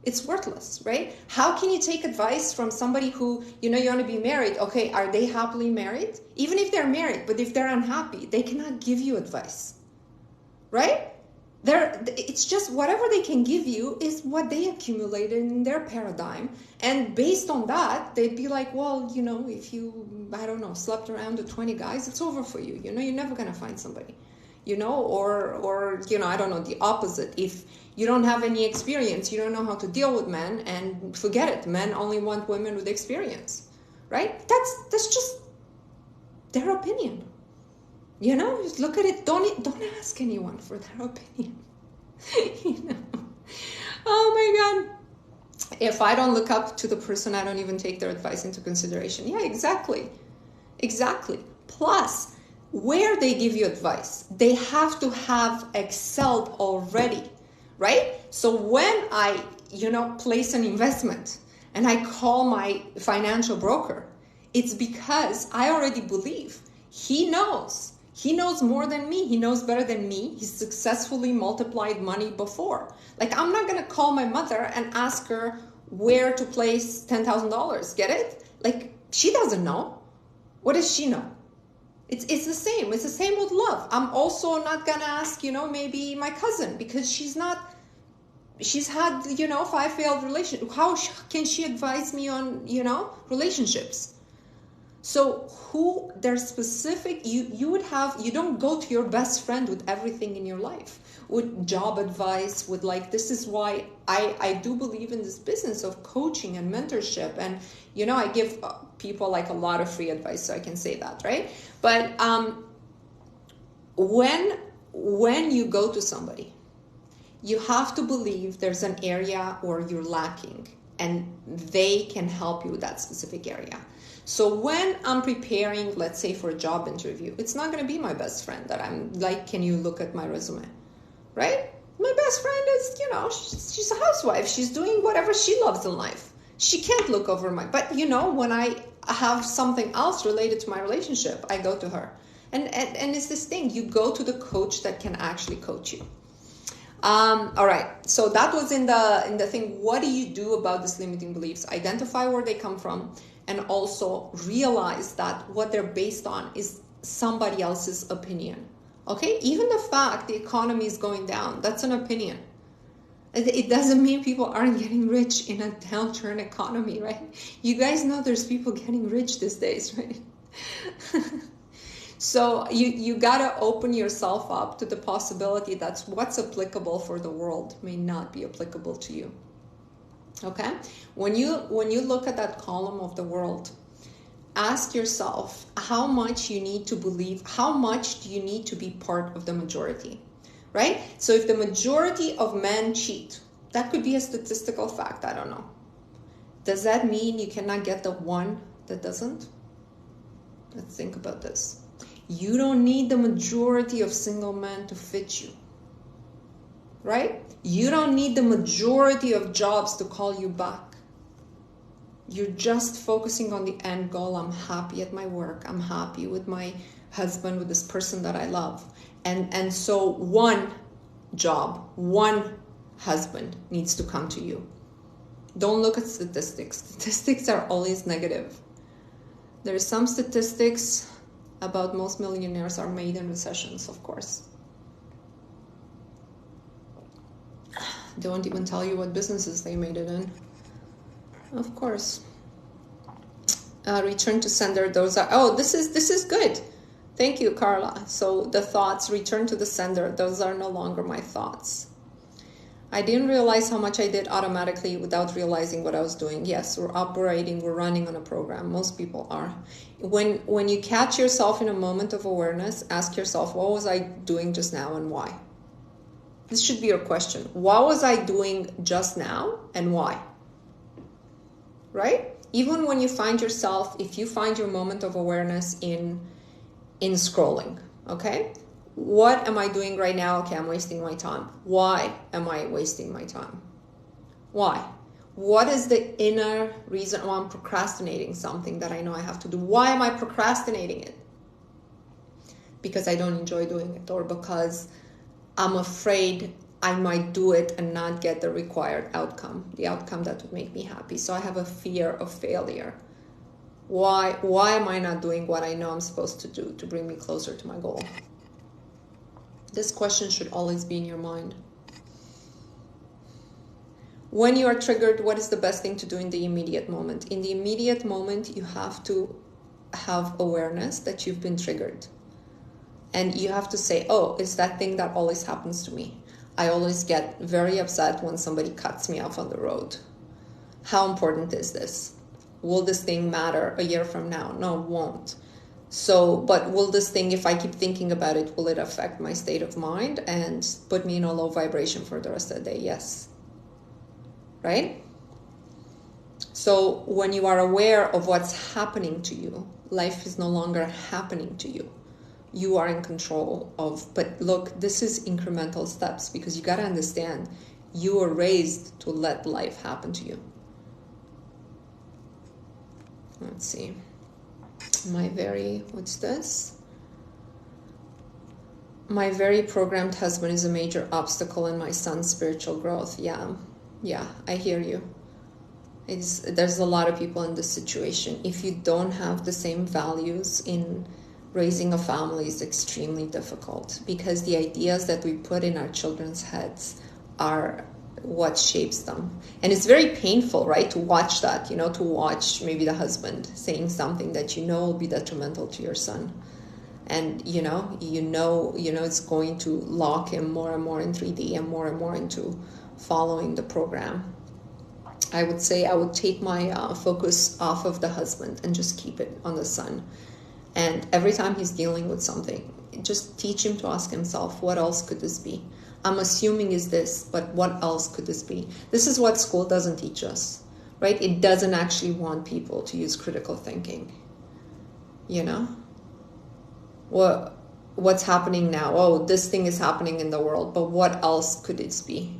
It's worthless, right? How can you take advice from somebody who, you want to be married? Okay, are they happily married? Even if they're married, but if they're unhappy, they cannot give you advice, right? It's just whatever they can give you is what they accumulated in their paradigm. And based on that, they'd be like, well, if you, slept around with 20 guys, it's over for you. You're never going to find somebody. Or the opposite. If you don't have any experience, you don't know how to deal with men, and forget it. Men only want women with experience, right? That's just their opinion. Just look at it. Don't ask anyone for their opinion. Oh my God. If I don't look up to the person, I don't even take their advice into consideration. Yeah, exactly. Plus, where they give you advice, they have to have excelled already, right? So when I, place an investment and I call my financial broker, it's because I already believe he knows more than me. He knows better than me. He's successfully multiplied money before. Like, I'm not going to call my mother and ask her where to place $10,000. Get it? Like, she doesn't know. What does she know? It's the same. It's the same with love. I'm also not going to ask, maybe my cousin, because she's had, 5 failed relationships. How can she advise me on, relationships? So there's specific, you don't go to your best friend with everything in your life, with job advice, with this is why I do believe in this business of coaching and mentorship. And, I give people a lot of free advice, so I can say that, right? But when you go to somebody, you have to believe there's an area where you're lacking and they can help you with that specific area. So when I'm preparing, let's say, for a job interview, it's not going to be my best friend that I'm like, can you look at my resume, right? My best friend is, she's a housewife. She's doing whatever she loves in life. She can't look over but when I have something else related to my relationship, I go to her. And it's this thing, you go to the coach that can actually coach you. All right. So that was in the thing. What do you do about these limiting beliefs? Identify where they come from, and also realize that what they're based on is somebody else's opinion. Okay? Even the fact the economy is going down, that's an opinion. It doesn't mean people aren't getting rich in a downturn economy, right? You guys know there's people getting rich these days, right? So you gotta open yourself up to the possibility that what's applicable for the world may not be applicable to you. Okay? When you look at that column of the world, ask yourself how much you need to believe, how much do you need to be part of the majority, right? So if the majority of men cheat, that could be a statistical fact, I don't know. Does that mean you cannot get the one that doesn't? Let's think about this. You don't need the majority of single men to fit you, right? You don't need the majority of jobs to call you back. You're just focusing on the end goal. I'm happy at my work. I'm happy with my husband, with this person that I love. And so one job, one husband needs to come to you. Don't look at statistics. Statistics are always negative. There's some statistics about most millionaires are made in recessions, of course. They won't even tell you what businesses they made it in. Of course. Return to sender. Those are, oh, this is good. Thank you, Carla. So the thoughts, return to the sender. Those are no longer my thoughts. I didn't realize how much I did automatically without realizing what I was doing. Yes, we're operating, we're running on a program. Most people are. When you catch yourself in a moment of awareness, ask yourself, what was I doing just now and why? This should be your question. What was I doing just now and why? Right? Even when you find yourself, if you find your moment of awareness in scrolling, okay? What am I doing right now? Okay, I'm wasting my time. Why am I wasting my time? Why? What is the inner reason why I'm procrastinating something that I know I have to do? Why am I procrastinating it? Because I don't enjoy doing it, or because I'm afraid I might do it and not get the required outcome, the outcome that would make me happy. So I have a fear of failure. Why am I not doing what I know I'm supposed to do to bring me closer to my goal? This question should always be in your mind. When you are triggered, what is the best thing to do in the immediate moment? In the immediate moment, you have to have awareness that you've been triggered. And you have to say, oh, it's that thing that always happens to me. I always get very upset when somebody cuts me off on the road. How important is this? Will this thing matter a year from now? No, it won't. So, but will this thing, if I keep thinking about it, will it affect my state of mind and put me in a low vibration for the rest of the day? Yes. Right? So when you are aware of what's happening to you, life is no longer happening to you. You are in control of, but look, this is incremental steps, because you got to understand, you were raised to let life happen to you. Let's see. My very programmed husband is a major obstacle in my son's spiritual growth. Yeah, I hear you. There's a lot of people in this situation. If you don't have the same values in raising a family, is extremely difficult, because the ideas that we put in our children's heads are what shapes them. And it's very painful, right, to watch that, to watch maybe the husband saying something that will be detrimental to your son. And it's going to lock him more and more in 3D and more into following the program. I would say I would take my focus off of the husband and just keep it on the son. And every time he's dealing with something, just teach him to ask himself, what else could this be? I'm assuming is this, but what else could this be? This is what school doesn't teach us, right? It doesn't actually want people to use critical thinking. What's happening now? Oh, this thing is happening in the world, but what else could it be?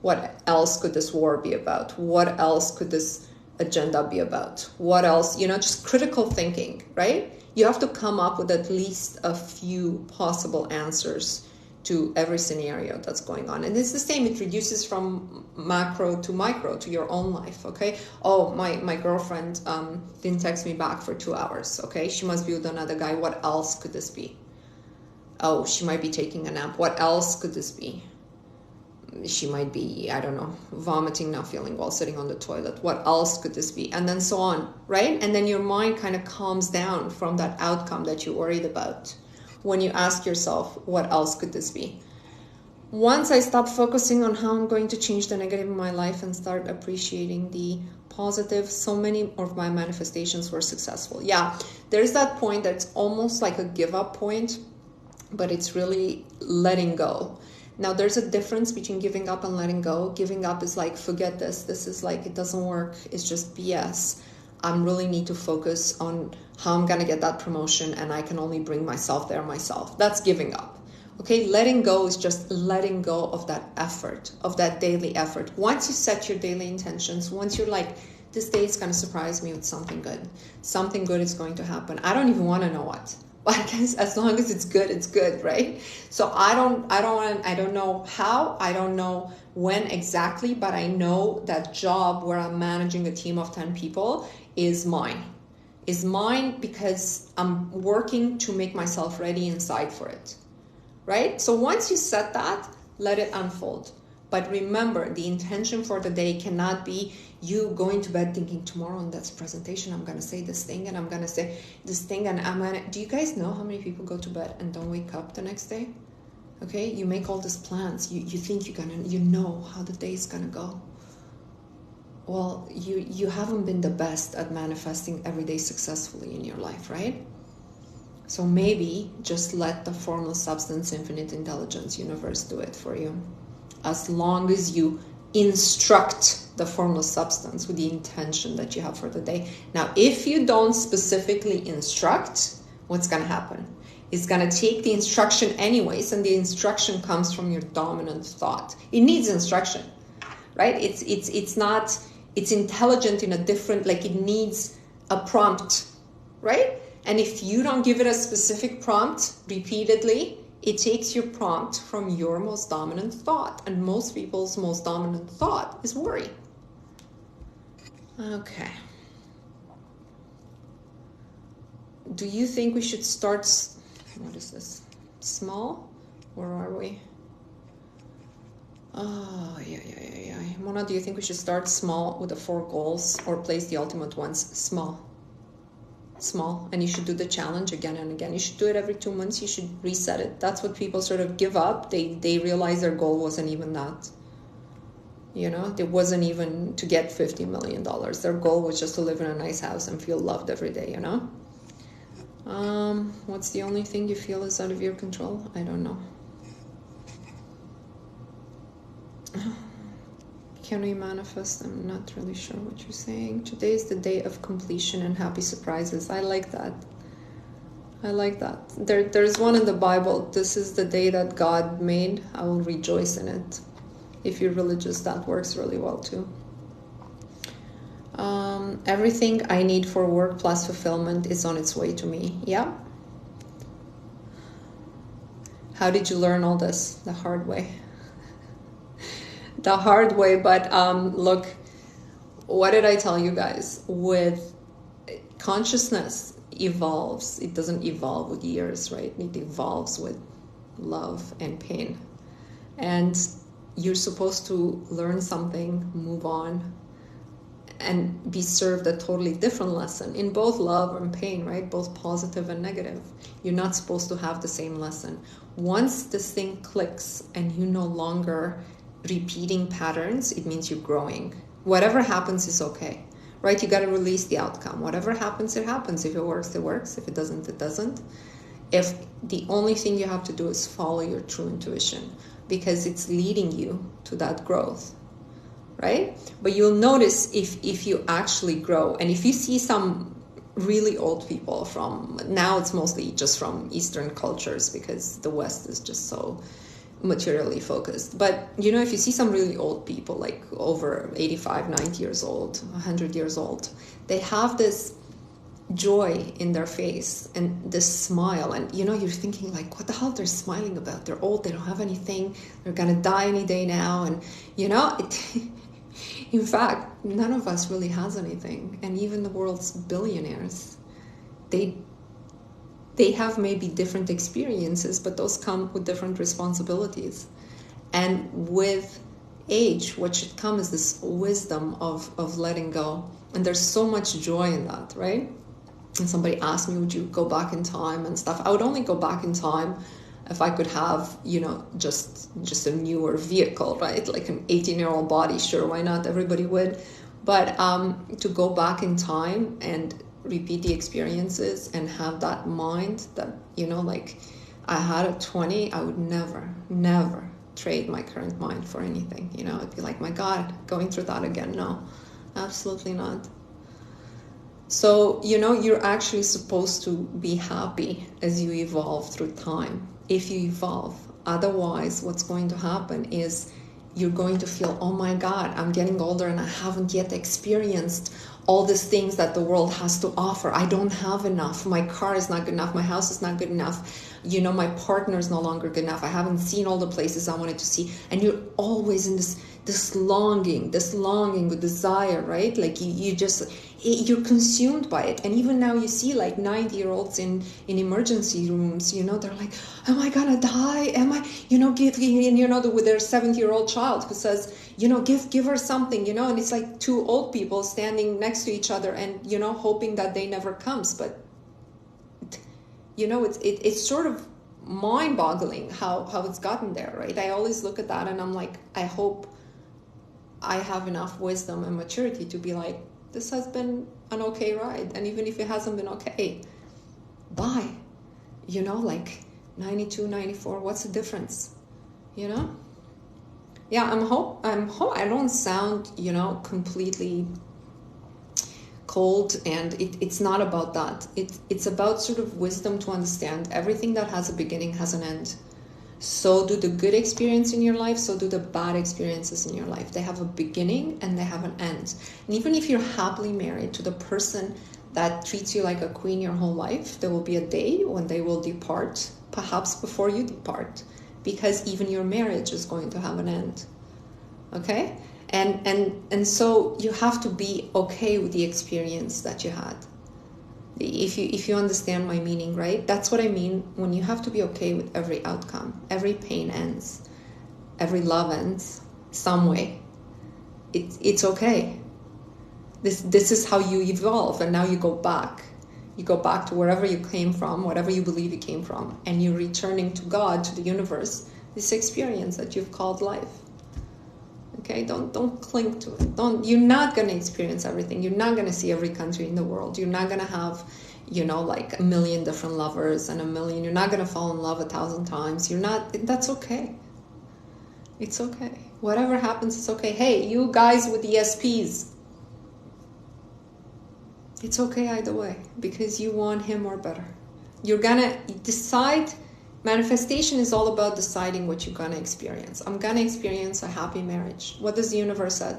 What else could this war be about? What else could this agenda be about? What else? Just critical thinking, right? You have to come up with at least a few possible answers to every scenario that's going on. And it's the same. It reduces from macro to micro to your own life, okay? Oh, my girlfriend didn't text me back for 2 hours, okay? She must be with another guy. What else could this be? Oh, she might be taking a nap. What else could this be? She might be, I don't know, vomiting, not feeling well, sitting on the toilet. What else could this be? And then so on, right? And then your mind kind of calms down from that outcome that you're worried about when you ask yourself, what else could this be? Once I stop focusing on how I'm going to change the negative in my life and start appreciating the positive, so many of my manifestations were successful. Yeah, there's that point that's almost like a give up point, but it's really letting go. Now, there's a difference between giving up and letting go. Giving up is like, forget this. This is like, it doesn't work. It's just BS. I really need to focus on how I'm going to get that promotion, and I can only bring myself there myself. That's giving up. Okay, letting go is just letting go of that effort, of that daily effort. Once you set your daily intentions, once you're like, this day is going to surprise me with something good. Something good is going to happen. I don't even want to know what. But I guess as long as it's good, right? So I don't know how, I don't know when exactly, but I know that job where I'm managing a team of 10 people is mine. Is mine because I'm working to make myself ready inside for it, right? So once you set that, let it unfold. But remember, the intention for the day cannot be you going to bed thinking, tomorrow in that presentation, I'm going to say this thing, and I'm going to say this thing, and I'm going to... Do you guys know how many people go to bed and don't wake up the next day? Okay, you make all these plans. You think you know how the day is going to go. Well, you haven't been the best at manifesting every day successfully in your life, right? So maybe just let the formless substance, infinite intelligence, universe do it for you. As long as you instruct the formless substance with the intention that you have for the day. Now, if you don't specifically instruct, what's going to happen? It's going to take the instruction anyways, and the instruction comes from your dominant thought. It needs instruction, right? It's intelligent in a different, like it needs a prompt, right? And if you don't give it a specific prompt repeatedly, it takes your prompt from your most dominant thought. And most people's most dominant thought is worry. Okay. Do you think we should start, what is this? Small? Where are we? Oh, yeah. Mona, do you think we should start small with the 4 goals or place the ultimate ones? Small, and you should do the challenge again and again. You should do it every 2 months. You should reset it. That's what people sort of give up. They realize their goal wasn't even that. You know, it wasn't even to get $50 million. Their goal was just to live in a nice house and feel loved every day, you know? What's the only thing you feel is out of your control? I don't know. Can we manifest? I'm not really sure what you're saying. Today is the day of completion and happy surprises. I like that. There's one in the Bible. This is the day that God made. I will rejoice in it. If you're religious, that works really well too. Everything I need for work plus fulfillment is on its way to me. Yeah. How did you learn all this? The hard way. The hard way, but look, what did I tell you guys? With consciousness evolves. It doesn't evolve with years, right? It evolves with love and pain. And you're supposed to learn something, move on, and be served a totally different lesson in both love and pain, right? Both positive and negative. You're not supposed to have the same lesson. Once this thing clicks and you no longer repeating patterns, it means you're growing. Whatever happens is okay, right? You got to release the outcome. Whatever happens, it happens. If it works, it works. If it doesn't, it doesn't. If the only thing you have to do is follow your true intuition, because it's leading you to that growth, right? But you'll notice if you actually grow, and if you see some really old people from, now it's mostly just from Eastern cultures because the West is just so materially focused. But you know, if you see some really old people, like over 85, 90 years old, 100 years old, they have this joy in their face and this smile, and you know, you're thinking like, what the hell they're smiling about? They're old, they don't have anything, they're gonna die any day now. And you know, in fact, none of us really has anything. And even the world's billionaires, they have maybe different experiences, but those come with different responsibilities. And with age, what should come is this wisdom of letting go. And there's so much joy in that, right? And somebody asked me, would you go back in time and stuff? I would only go back in time if I could have, just a newer vehicle, right? Like an 18-year-old body, sure, why not? Everybody would. But to go back in time and repeat the experiences and have that mind that, like I had at 20, I would never trade my current mind for anything. I'd be like, my God, going through that again. No, absolutely not. So, you're actually supposed to be happy as you evolve through time, if you evolve. Otherwise, what's going to happen is you're going to feel, oh my God, I'm getting older and I haven't yet experienced all these things that the world has to offer. I don't have enough. My car is not good enough. My house is not good enough. My partner is no longer good enough. I haven't seen all the places I wanted to see. And you're always in this longing, with desire, right? Like you're consumed by it. And even now you see like 90-year-olds in emergency rooms, they're like, am I gonna die? Am I, with their 70-year-old child who says, give her something, and it's like two old people standing next to each other and, hoping that day never comes. But, it's sort of mind-boggling how it's gotten there, right? I always look at that and I'm like, I hope I have enough wisdom and maturity to be like, this has been an okay ride. And even if it hasn't been okay, bye. Like 92, 94, what's the difference? Yeah, I'm hope I don't sound, completely cold, and it's not about that. It's about sort of wisdom to understand everything that has a beginning has an end. So do the good experience in your life, so do the bad experiences in your life. They have a beginning and they have an end. And even if you're happily married to the person that treats you like a queen your whole life, there will be a day when they will depart, perhaps before you depart, because even your marriage is going to have an end. Okay? And so you have to be okay with the experience that you had. If you understand my meaning, right? That's what I mean when you have to be okay with every outcome. Every pain ends. Every love ends some way. It's okay. This is how you evolve, and now you go back. You go back to wherever you came from, whatever you believe you came from, and you're returning to God, to the universe, this experience that you've called life. Okay, don't cling to it. You're not going to experience everything. You're not going to see every country in the world. You're not going to have, like a million different lovers and you're not going to fall in love 1,000 times. That's okay. It's okay. Whatever happens, it's okay. Hey, you guys with the SPs, it's okay either way, because you want him or better. You're going to decide. Manifestation is all about deciding what you're going to experience. I'm going to experience a happy marriage. What does the universe say?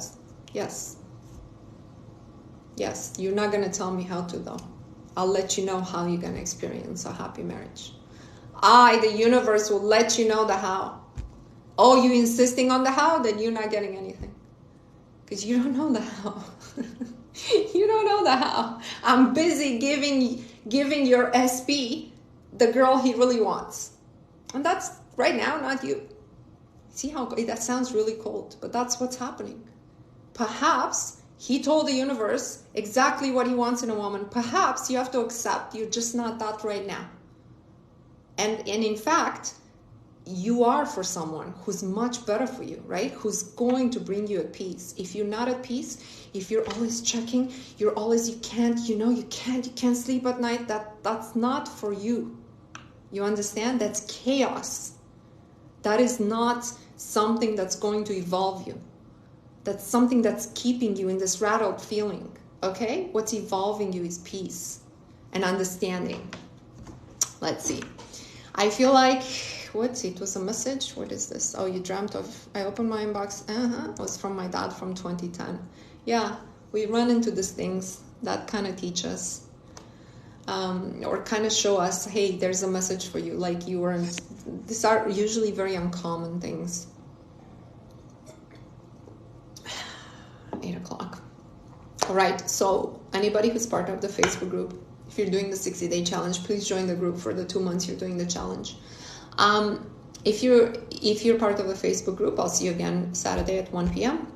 Yes. Yes. You're not going to tell me how to, though. I'll let you know how you're going to experience a happy marriage. The universe, will let you know the how. Oh, you insisting on the how? Then you're not getting anything. Because you don't know the how. You don't know the how. I'm busy giving your SP the girl he really wants. And that's right now, not you. See how that sounds really cold, but that's what's happening. Perhaps he told the universe exactly what he wants in a woman. Perhaps you have to accept you're just not that right now. And in fact, you are for someone who's much better for you, right? Who's going to bring you at peace. If you're not at peace, if you're always checking, you can't sleep at night, that's not for you. You understand? That's chaos. That is not something that's going to evolve you. That's something that's keeping you in this rattled feeling. Okay? What's evolving you is peace and understanding. Let's see. I feel like, it was a message. What is this? Oh, you dreamt of, I opened my inbox. It was from my dad from 2010. Yeah, we run into these things that kind of teach us. Or kind of show us, hey, there's a message for you, like you weren't. These are usually very uncommon things. 8 o'clock. All right, so anybody who's part of the Facebook group, if you're doing the 60-day challenge, please join the group for the 2 months you're doing the challenge. if you're part of the Facebook group, I'll see you again Saturday at 1 p.m.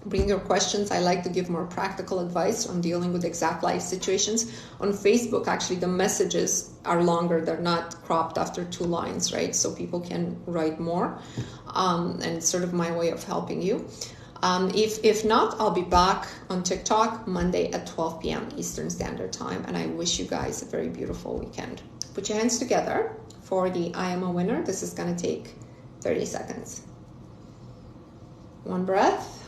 Bring your questions. I like to give more practical advice on dealing with exact life situations. On Facebook, actually, the messages are longer. They're not cropped after 2 lines, right? So people can write more. And it's sort of my way of helping you. If not, I'll be back on TikTok Monday at 12 p.m. Eastern Standard Time. And I wish you guys a very beautiful weekend. Put your hands together for the I am a winner. This is going to take 30 seconds. 1 breath.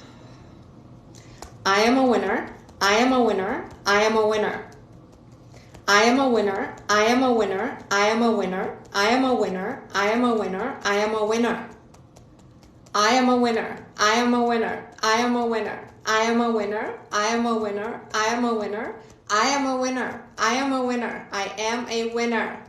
I am a winner. I am a winner. I am a winner. I am a winner. I am a winner. I am a winner. I am a winner. I am a winner. I am a winner. I am a winner. I am a winner. I am a winner. I am a winner. I am a winner. I am a winner. I am a winner. I am a winner. I am a winner.